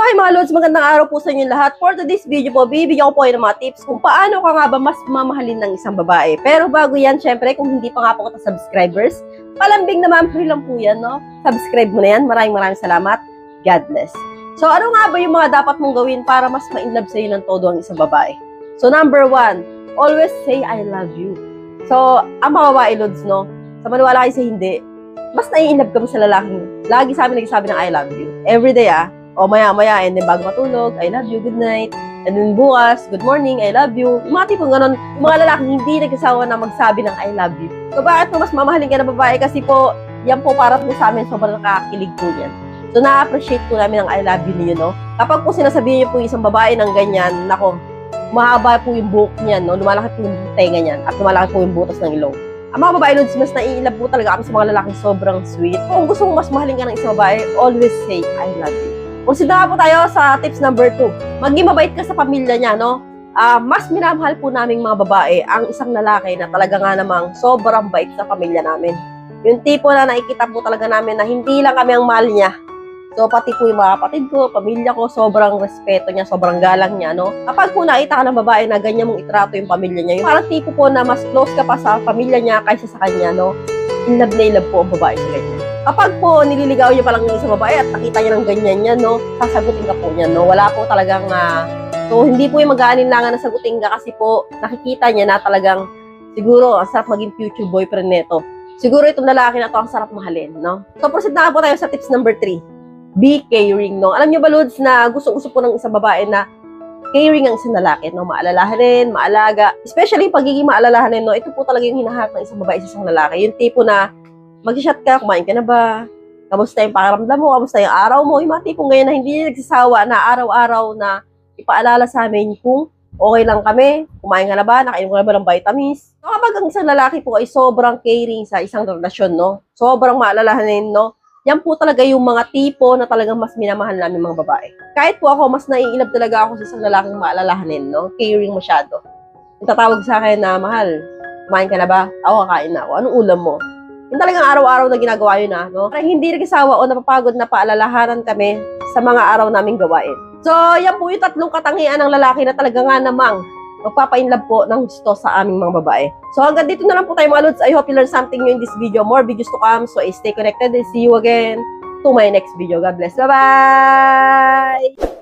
Hi mga Lods, magandang araw po sa inyo lahat. For today's video po, bibigyan ko po kayo ng mga tips kung paano ka nga ba mas mamahalin ng isang babae. Pero bago yan, syempre, kung hindi pa nga po kita subscribers, palambing naman, free lang po yan, no? Subscribe mo na yan. Maraming salamat. God bless. So, ano nga ba yung mga dapat mong gawin para mas ma-inlove sa'yo ng todo ang isang babae? So, number 1, always say I love you. So, ang mga babae, Lods, no? Sa maniwala kayo sa hindi, mas nai-inlove ka mo sa lalaking lagi sa amin nagsasabi ng I love you. Everyday, o maya-maya, and then bago matulog, I love you, good night. And then bukas, good morning, I love you. Yung mga tipong ganun, yung mga lalaking hindi nagsasawa na magsabi ng I love you. So bakit mo mas mamahalin ka ng babae? Kasi po, yan po para po sa amin, sobrang nakakakilig po yan. So na-appreciate po namin ang I love you niyo, no? Kapag po sinasabihin niyo po isang babae ng ganyan, nako, mahaba po yung buhok niyan, no? Lumalaki po yung tenga niyan, at lumalaki po yung butas ng ilong. Ang mga babae, Lods, mas naiilab po talaga kami sa mga lalaking sobrang sweet. Kung gusto mo mas mahalin ka ng isang babae, always say I love you. Proceed na po tayo sa tips number 2. Maging mabait ka sa pamilya niya, no? Mas minamahal po naming mga babae ang isang lalaki na talaga nga namang sobrang bait sa pamilya namin. Yung tipo na nakikita po talaga namin na hindi lang kami ang mahal niya. So, pati po yung mga kapatid ko, pamilya ko, sobrang respeto niya, sobrang galang niya, no? Kapag po nakita ka ng babae na ganyan mong itrato yung pamilya niya, yung parang tipo po na mas close ka pa sa pamilya niya kaysa sa kanya, no? In love po ang babae sa ganyan. Kapag po nililigaw niya palang yung isang babae at nakita niya ng ganyan niya, no, sasagutin ka po niya, no? Wala po talagang, so hindi po yung mag-aalinlangan na sagutin ka kasi po nakikita niya na talagang siguro ang sarap maging future boyfriend nito. Siguro itong lalaki na to ang sarap mahalin, no? So proceed na po tayo sa tips number 3. Be caring, no? Alam niyo ba, Lods, na gusto po ng isang babae na caring ang isang lalaki, no? Maalalahanin, maalaga. Especially pagiging maalalahanin, no? Ito po talaga yung hinahanap ng isang babae sa isang lalaki. Yung tipo na mag-chat ka, kumain ka na ba? Kamusta yung pakiramdam mo? Kamusta yung araw mo? Yung mga tipong ngayon na hindi nagsasawa na araw-araw na ipaalala sa amin kung okay lang kami, kumain ka na ba? Nakainom ka na ba ng vitamins? So, kapag ang isang lalaki po ay sobrang caring sa isang relasyon, no? Sobrang maalalahanin, no? Yan po talaga yung mga tipo na talagang mas minamahal namin mga babae. Kahit po ako, mas naiinlove talaga ako sa isang lalaking maalalahanin, no? Caring masyado. Yung tatawag sa akin na, mahal, kumain ka na ba? Ako, kakain na ako. Anong ulam mo? Yung talagang araw-araw na ginagawa yun, no? Parang hindi nagsasawa o napapagod na paalalahanan kami sa mga araw naming gawain. So, yan po yung tatlong katangian ng lalaki na talaga nga namang magpapa-inlove po ng gusto sa aming mga babae. So, hanggang dito na lang po tayo mga Lods. I hope you learned something new in this video. More videos to come. So, stay connected and see you again to my next video. God bless. Bye-bye!